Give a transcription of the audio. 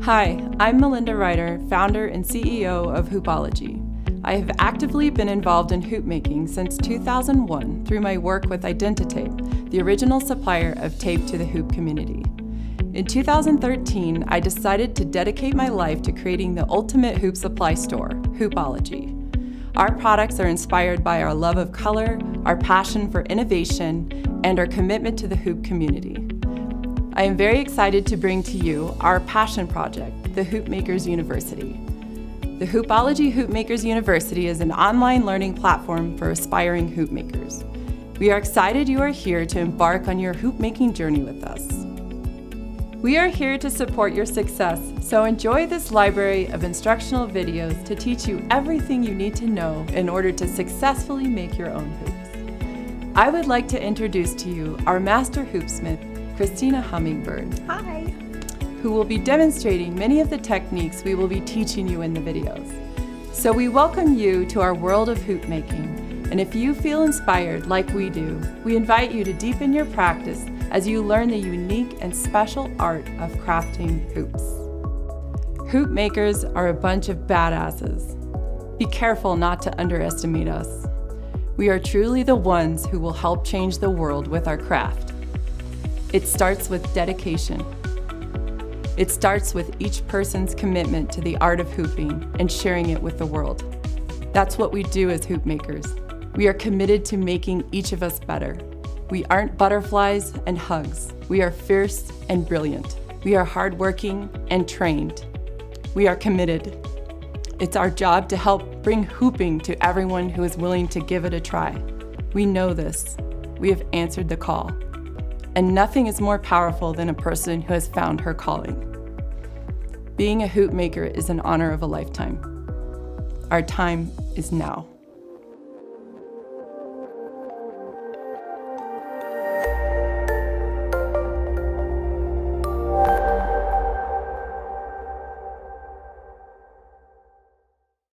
Hi, I'm Melinda Ryder, founder and CEO of Hoopologie. I have actively been involved in hoop making since 2001 through my work with Identitape, the original supplier of tape to the hoop community. In 2013, I decided to dedicate my life to creating the ultimate hoop supply store, Hoopologie. Our products are inspired by our love of color, our passion for innovation, and our commitment to the hoop community. I am very excited to bring to you our passion project, the Hoopmakers University. The Hoopologie Hoopmakers University is an online learning platform for aspiring hoop makers. We are excited you are here to embark on your hoop making journey with us. We are here to support your success, so enjoy this library of instructional videos to teach you everything you need to know in order to successfully make your own hoops. I would like to introduce to you our master hoopsmith, Christina Hummingbird. Hi. Who will be demonstrating many of the techniques we will be teaching you in the videos. So we welcome you to our world of hoop making, and if you feel inspired like we do, we invite you to deepen your practice as you learn the unique and special art of crafting hoops. Hoop makers are a bunch of badasses. Be careful not to underestimate us. We are truly the ones who will help change the world with our craft. It starts with dedication. It starts with each person's commitment to the art of hooping and sharing it with the world. That's what we do as hoop makers. We are committed to making each of us better. We aren't butterflies and hugs. We are fierce and brilliant. We are hardworking and trained. We are committed. It's our job to help bring hooping to everyone who is willing to give it a try. We know this. We have answered the call. And nothing is more powerful than a person who has found her calling. Being a hoop maker is an honor of a lifetime. Our time is now.